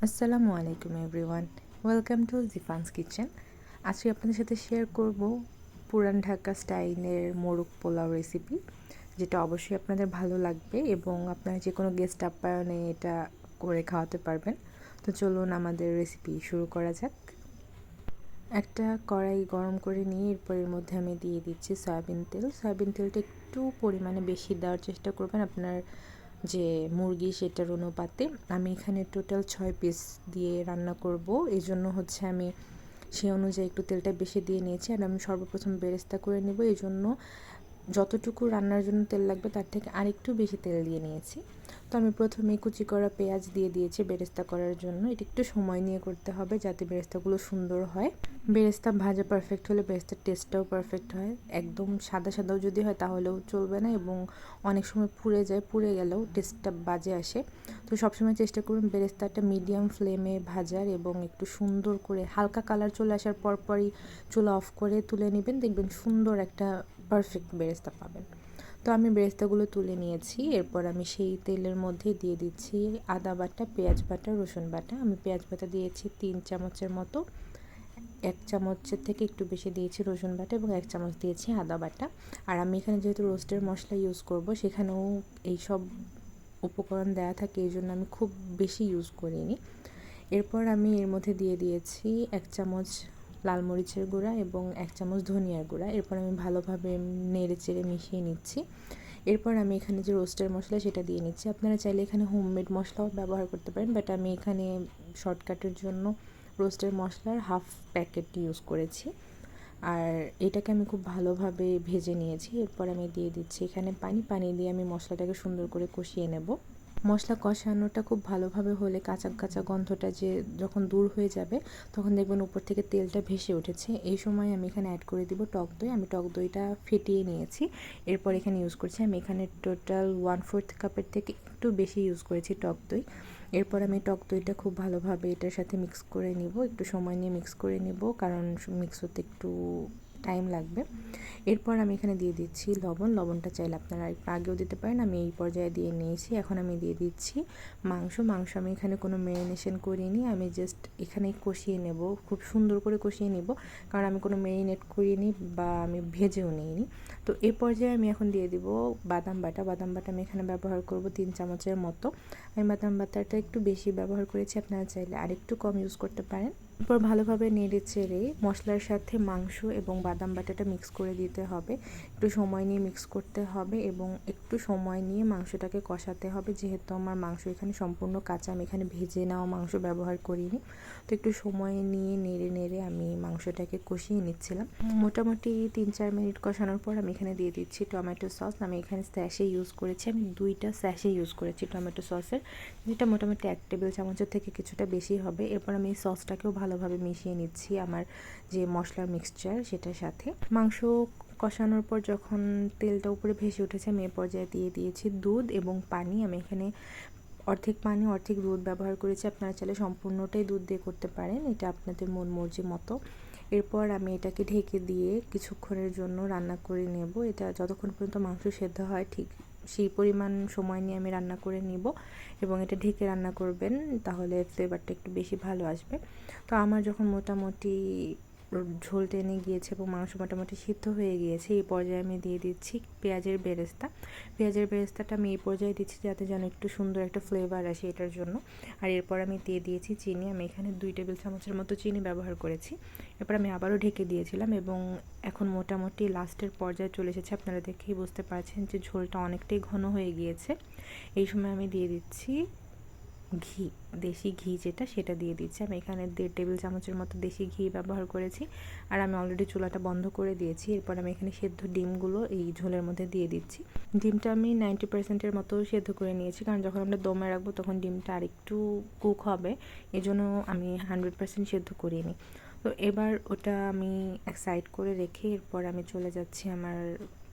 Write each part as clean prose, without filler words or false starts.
আসসালামু আলাইকুম everyone, welcome to জিফানস kitchen. আজকে আপনাদের সাথে শেয়ার করব পুরান ঢাকা স্টাইলের মোরগ পোলাও রেসিপি, যেটা অবশ্যই আপনাদের ভালো লাগবে এবং আপনারা যে কোনো গেস্ট আপ্যায়নে এটা করে খাওয়াতে পারবেন। তো চলুন আমাদের রেসিপি শুরু করা যাক। একটা কড়াই গরম করে নিয়ে এরপর এর মধ্যে আমি দিয়ে দিচ্ছি সয়াবিন তেল। সয়াবিন তেলটা একটু পরিমাণে বেশি দেওয়ার চেষ্টা করবেন আপনার যে মুরগি সেটার অনুপাতে। আমি এখানে টোটাল 6 পিস দিয়ে রান্না করব, এই জন্য হচ্ছে আমি সেই অনুযায়ী একটু তেলটা বেশি দিয়ে নিয়েছি। আর আমি সর্বপ্রথম বেরেস্তা করে নেব, এই জন্য যতটুকু রান্নার জন্য তেল লাগবে তার থেকে আরেকটু বেশি তেল দিয়ে নিয়েছি। তো আমি প্রথমে কুচি করা পেঁয়াজ দিয়ে দিয়েছি বেরেস্তা করার জন্য। এটা একটু সময় নিয়ে করতে হবে যাতে বেরেস্তাগুলো সুন্দর হয়। বেরেস্তা ভাজা পারফেক্ট হলে বেরেস্তার টেস্টটাও পারফেক্ট হয়। একদম সাদা সাদাও যদি হয় তাহলেও চলবে না এবং অনেক সময় পুড়ে যায়, পুড়ে গেলেও টেস্টটা বাজে আসে। তো সবসময় চেষ্টা করুন বেরেস্তাটা মিডিয়াম ফ্লেমে ভাজার এবং একটু সুন্দর করে হালকা কালার চলে আসার পরপরই চুলা অফ করে তুলে নেবেন, দেখবেন সুন্দর একটা পারফেক্ট বেরেস্তা পাবেন। তো আমি বেরেস্তাগুলো তুলে নিয়েছি। এরপর আমি সেই তেলের মধ্যে দিয়ে দিচ্ছি আদা বাটা, পেঁয়াজ বাটা, রসুন বাটা। আমি পেঁয়াজ বাটা দিয়েছি 3 চামচের মতো, 1 চামচের থেকে একটু বেশি দিয়েছি রসুন বাটা এবং 1 চামচ দিয়েছি আদা বাটা। আর আমি এখানে যেহেতু রোস্টের মশলা ইউজ করব, সেখানেও এইসব উপকরণ দেওয়া থাকে, এই জন্য আমি খুব বেশি ইউজ করিনি। এরপর আমি এর মধ্যে দিয়ে দিয়েছি 1 চামচ লাল মরিচের গুঁড়া এবং 1 চামচ ধনিয়ার গুঁড়া। এরপর আমি ভালোভাবে নেড়ে চেড়ে মিশিয়ে নিচ্ছি। এরপর আমি এখানে যে রোস্টের মশলা সেটা দিয়ে নিচ্ছি। আপনারা চাইলে এখানে হোমমেড মশলাও ব্যবহার করতে পারেন, বাট আমি এখানে শর্টকাটের জন্য রোস্টের মশলার হাফ প্যাকেট ইউজ করেছি। আর এটাকে আমি খুব ভালোভাবে ভেজে নিয়েছি। এরপর আমি দিয়ে দিচ্ছি এখানে পানি দিয়ে আমি মশলাটাকে সুন্দর করে কষিয়ে নেব। মশলা কষানোটা খুব ভালোভাবে হলে কাঁচা কাঁচা গন্ধটা যে যখন দূর হয়ে যাবে তখন দেখবেন উপর থেকে তেলটা ভেসে উঠেছে। এই সময় আমি এখানে অ্যাড করে দিব টক দই। আমি টক দইটা ফেটিয়ে নিয়েছি। এরপর এখানে ইউজ করছি, আমি এখানে টোটাল 1/4 কাপের থেকে একটু বেশি ইউজ করেছি টক দই। এরপর আমি টক দইটা খুব ভালোভাবে এটার সাথে মিক্স করে নিব, একটু সময় নিয়ে মিক্স করে নিব কারণ মিক্স হতে একটু টাইম লাগবে। এরপর আমি এখানে দিয়ে দিচ্ছি লবণটা চাইলে আপনারা একটু আগেও দিতে পারেন, আমি এই পর্যায়ে দিয়ে নিয়েছি। এখন আমি দিয়ে দিচ্ছি মাংস আমি এখানে কোনো ম্যারিনেশন করিনি, আমি জাস্ট এখানে কষিয়ে নেব, খুব সুন্দর করে কষিয়ে নেব কারণ আমি কোনো ম্যারিনেট করিনি বা আমি ভেজেও নিইনি। তো এই পর্যায়ে আমি এখন দিয়ে দিব বাদাম বাটা আমি এখানে ব্যবহার করব 3 চামচের মতো। আমি বাদাম বাটাটা একটু বেশি ব্যবহার করেছি, আপনারা চাইলে আরেকটু কম ইউজ করতে পারেন। এরপর ভালোভাবে নেড়ে চেড়ে মশলার সাথে মাংস এবং বাদাম বাটাটা মিক্স করে দিতে হবে। একটু সময় নিয়ে মিক্স করতে হবে এবং একটু সময় নিয়ে মাংসটাকে কষাতে হবে, যেহেতু আমার মাংস এখানে সম্পূর্ণ কাঁচা, আমি এখানে ভেজে নেওয়া মাংস ব্যবহার করিনি। তো একটু সময় নিয়ে নেড়ে আমি মাংসটাকে কষিয়ে নিচ্ছিলাম। মোটামুটি 3-4 মিনিট কষানোর পর আমি এখানে দিয়ে দিচ্ছি টমেটো সস। আমি এখানে স্যাশে ইউজ করেছি, আমি 2টা স্যাশে ইউজ করেছি টমেটো সসের, যেটা মোটামুটি 1 টেবিল চামচের থেকে কিছুটা বেশি হবে। এরপর আমি এই সসটাকেও ভালোভাবে মিশিয়ে নিচ্ছি আমার যে মশলার মিক্সচার সেটার সাথে। মাংস কষানোর পর যখন তেলটা উপরে ভেসে উঠেছে আমি এ পর্যায়ে দিয়ে দিয়েছি দুধ এবং পানি। আমি এখানে অর্ধেক পানি অর্ধেক দুধ ব্যবহার করেছি, আপনারা চাইলে সম্পূর্ণটাই দুধ দিয়ে করতে পারেন, এটা আপনাদের মন মর্জি মতো। এরপর আমি এটাকে ঢেকে দিয়ে কিছুক্ষণের জন্য রান্না করে নেব। এটা যতক্ষণ পর্যন্ত মাংস সেদ্ধ হয় ঠিক সেই পরিমাণ সময় নিয়ে আমি রান্না করে নিব এবং এটা ঢেকে রান্না করবেন, তাহলে ফ্লেভারটা একটু বেশি ভালো আসবে। তো আমার যখন মোটামুটি ঝোল টেনে গিয়েছে এবং মাংস মোটামুটি সিদ্ধ হয়ে গিয়েছে, এই পর্যায়ে আমি দিয়ে দিচ্ছি পেঁয়াজের বেরেস্তাটা আমি এই পর্যায়ে দিচ্ছি যাতে যেন একটু সুন্দর একটা ফ্লেভার আসে এটার জন্য। আর এরপর আমি দিয়ে দিয়েছি চিনি, আমি এখানে 2 টেবিল চামচের মতো চিনি ব্যবহার করেছি। এরপর আমি আবারও ঢেকে দিয়েছিলাম এবং এখন মোটামুটি লাস্টের পর্যায়ে চলে এসেছে, আপনারা দেখেই বুঝতে পারছেন যে ঝোলটা অনেকটাই ঘন হয়ে গিয়েছে। এই সময় আমি দিয়ে দিচ্ছি ঘি, দেশি ঘি যেটা সেটা দিয়ে দিচ্ছি। আমি এখানে 1.5 টেবিল চামচের মতো দেশি ঘি ব্যবহার করেছি আর আমি অলরেডি চুলাটা বন্ধ করে দিয়েছি। এরপর আমি এখানে সেদ্ধ ডিমগুলো এই ঝোলের মধ্যে দিয়ে দিচ্ছি। ডিমটা আমি 90%-এর মতো সেদ্ধ করে নিয়েছি, কারণ যখন আমরা দমে রাখবো তখন ডিমটা আরেকটু কুক হবে, এজন্য আমি 100% সেদ্ধ করিনি। তো এবার ওটা আমি এক সাইড করে রেখে এরপর আমি চলে যাচ্ছি আমার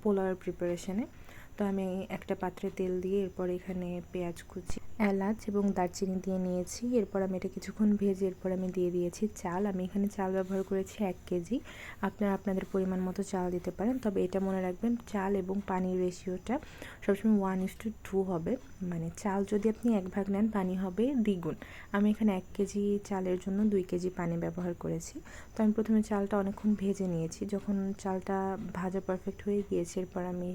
পোলাওয়ের প্রিপারেশনে। তো আমি একটা পাত্রে তেল দিয়ে এরপর এখানে পেঁয়াজ কুচি, এলাচ এবং দারচিনি দিয়ে নিয়েছি। এরপর আমি এটা কিছুক্ষণ ভেজে এরপর আমি দিয়ে দিয়েছি চাল। আমি এখানে চাল ব্যবহার করেছি 1 কেজি। আপনারা আপনাদের পরিমাণ মতো চাল দিতে পারেন, তবে এটা মনে রাখবেন চাল এবং পানির রেশিওটা সবসময় 1:2 হবে। মানে চাল যদি আপনি 1 ভাগ নেন, পানি হবে দ্বিগুণ। আমি এখানে 1 কেজি চালের জন্য 2 কেজি পানি ব্যবহার করেছি। তো আমি প্রথমে চালটা অনেকক্ষণ ভেজে নিয়েছি। যখন চালটা ভাজা পারফেক্ট হয়ে গিয়েছে এরপর আমি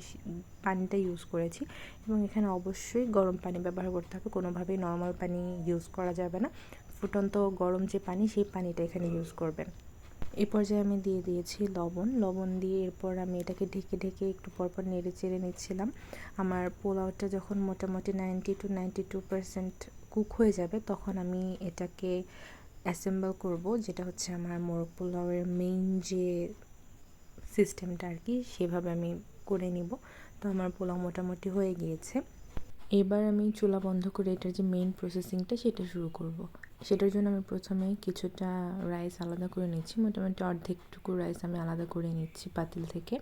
পানিটা ইউজ করেছি, এবং এখানে অবশ্যই গরম পানি ব্যবহার করতে হবে, কোনোভাবেই নর্মাল পানি ইউজ করা যাবে না। ফুটন্ত গরম যে পানি, সেই পানিটা এখানে ইউজ করবেন। এই পর্যায়ে আমি দিয়ে দিয়েছি লবণ দিয়ে এরপর আমি এটাকে ঢেকে ঢেকে একটু পরপর নেড়ে চেড়ে নিচ্ছিলাম। আমার পোলাওটা যখন মোটামুটি 90 to 92% কুক হয়ে যাবে তখন আমি এটাকে অ্যাসেম্বল করব, যেটা হচ্ছে আমার মোরগ পোলাওয়ের মেইন যে সিস্টেমটা আর কি, সেভাবে আমি করে নিব। তো আমার পোলাও মোটামুটি হয়ে গিয়েছে। এবার আমি চুলা বন্ধ করে এটার যে মেইন প্রসেসিংটা সেটা শুরু করব। সেটার জন্য আমি প্রথমে কিছুটা রাইস আলাদা করে নিচ্ছি, মোটামুটি অর্ধেকটুকু রাইস আমি আলাদা করে নিচ্ছি পাতিল থেকে।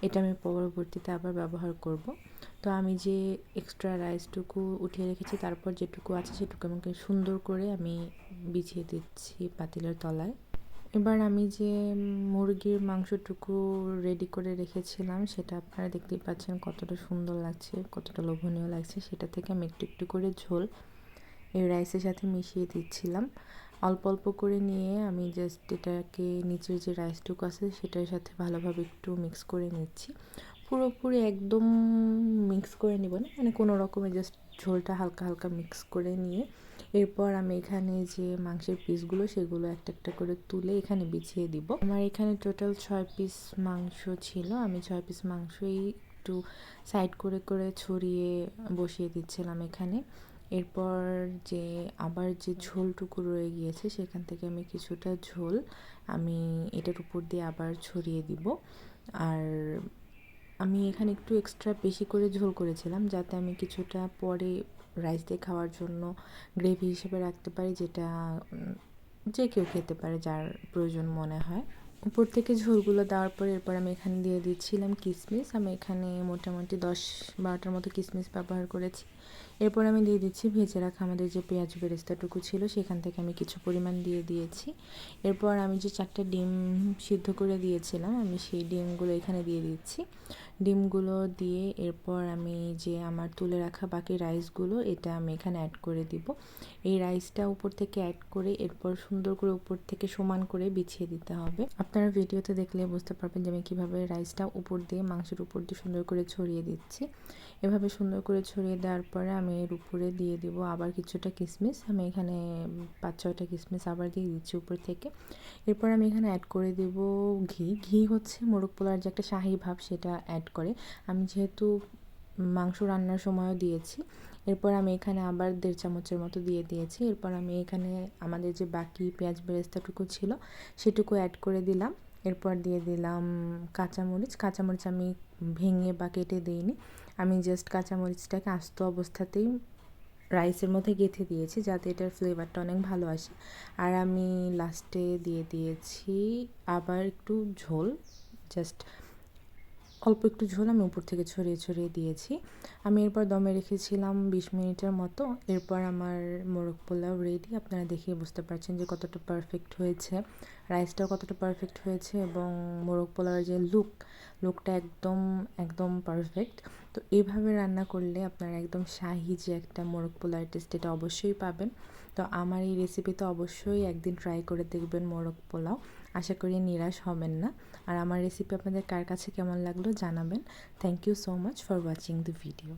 এটা আমি পরবর্তীতে আবার ব্যবহার করব। তো আমি যে এক্সট্রা রাইসটুকু উঠিয়ে রেখেছি তারপর যেটুকু আছে সেটুকু আমাকে সুন্দর করে আমি বিছিয়ে দিচ্ছি পাতিলের তলায়। এবার আমি যে মুরগির মাংসটুকু রেডি করে রেখেছিলাম সেটা আপনারা দেখতেই পাচ্ছেন কতটা সুন্দর লাগছে, কতটা লোভনীয় লাগছে। সেটা থেকে আমি একটু একটু করে ঝোল এই রাইসের সাথে মিশিয়ে দিচ্ছিলাম। অল্প অল্প করে নিয়ে আমি জাস্ট এটাকে নিচের যে রাইসটুকু আছে সেটার সাথে ভালোভাবে একটু মিক্স করে নিচ্ছি। পুরোপুরি একদম মিক্স করে নিব না, মানে কোনো রকমে জাস্ট ঝোলটা হালকা হালকা মিক্স করে নিয়ে এরপর আমি এখানে যে মাংসের পিসগুলো সেগুলো একটা একটা করে তুলে এখানে বিছিয়ে দিব। আমার এখানে টোটাল 6 পিস মাংস ছিল। আমি 6 পিস মাংসই একটু সাইড করে করে ছড়িয়ে বসিয়ে দিচ্ছিলাম এখানে। এরপর যে আবার যে ঝোলটুকু রয়ে গিয়েছে সেখান থেকে আমি কিছুটা ঝোল আমি এটার উপর দিয়ে আবার ছড়িয়ে দিব। আর আমি এখানে একটু এক্সট্রা বেশি করে ঝোল করেছিলাম যাতে আমি কিছুটা পরে রাইস দিয়ে খাওয়ার জন্য গ্রেভি হিসেবে রাখতে পারি, যেটা যে কেউ খেতে পারে যার প্রয়োজন মনে হয়। উপর থেকে ঝোলগুলো দেওয়ার পর এরপর আমি এখানে দিয়ে দিচ্ছিলাম কিশমিশ। আমি এখানে মোটামুটি 10-12টার মতো কিশমিশ ব্যবহার করেছি। এরপর আমি দিয়ে দিচ্ছি ভেজে রাখা আমাদের যে পেঁয়াজ বেরেস্তাটুকু ছিল সেখান থেকে আমি কিছু পরিমাণ দিয়ে দিয়েছি। এরপর আমি যে 4টা ডিম সিদ্ধ করে দিয়েছিলাম আমি সেই ডিমগুলো এখানে দিয়ে দিচ্ছি। ডিমগুলো দিয়ে এরপর আমি যে আমার তুলে রাখা বাকি রাইসগুলো এটা আমি এখানে অ্যাড করে দিব। এই রাইসটা উপর থেকে অ্যাড করে এরপর সুন্দর করে উপর থেকে সমান করে বিছিয়ে দিতে হবে। আপনারা ভিডিওতে দেখলে বুঝতে পারবেন যে আমি কীভাবে রাইসটা উপর দিয়ে মাংসের উপর দিয়ে সুন্দর করে ছড়িয়ে দিচ্ছি। এভাবে সুন্দর করে ছড়িয়ে দেওয়ার পরে আমি এর উপরে দিয়ে দিব আবার কিছুটা কিশমিশ। আমি এখানে 5-6টা কিশমিশ আবার দিয়ে দিচ্ছি উপর থেকে। এরপর আমি এখানে অ্যাড করে দেব ঘি হচ্ছে মোরগ পোলাওর যে একটা শাহী ভাব সেটা অ্যাড করে। আমি যেহেতু মাংস রান্নার সময়ও দিয়েছি, এরপর আমি এখানে আবার 1.5 চামচের মতো দিয়ে দিয়েছি। এরপর আমি এখানে আমাদের যে বাকি পেঁয়াজ বেরেস্তাটুকু ছিল সেটুকু অ্যাড করে দিলাম। এরপর দিয়ে দিলাম কাঁচামরিচ আমি ভেঙে বা কেটে দিইনি, আমি জাস্ট কাঁচামরিচটাকে আস্ত অবস্থাতেই রাইসের মধ্যে গেঁথে দিয়েছি যাতে এটার ফ্লেভারটা অনেক ভালো আসে। আর আমি লাস্টে দিয়ে দিয়েছি আবার একটু ঝোল, জাস্ট অল্প একটু ঝোল আমি উপর থেকে ছড়িয়ে ছড়িয়ে দিয়েছি। আমি এরপর দমে রেখেছিলাম 20 মিনিটের মতো। এরপর আমার মোরগ পোলাও রেডি। আপনারা দেখেই বুঝতে পারছেন যে কতটা পারফেক্ট হয়েছে, রাইসটাও কতটা পারফেক্ট হয়েছে এবং মোরগ পোলাওয়ের যে লুকটা একদম একদম পারফেক্ট। তো এইভাবে রান্না করলে আপনারা একদম শাহি যে একটা মোরগ পোলাওয়ের টেস্ট এটা অবশ্যই পাবেন। তো আমার এই রেসিপিতে অবশ্যই একদিন ট্রাই করে দেখবেন মোরগ পোলাও, আশা করি নিরাশ হবেন না। আর আমার রেসিপি আপনাদের কার কাছে কেমন লাগলো জানাবেন। Thank you so much for watching the video.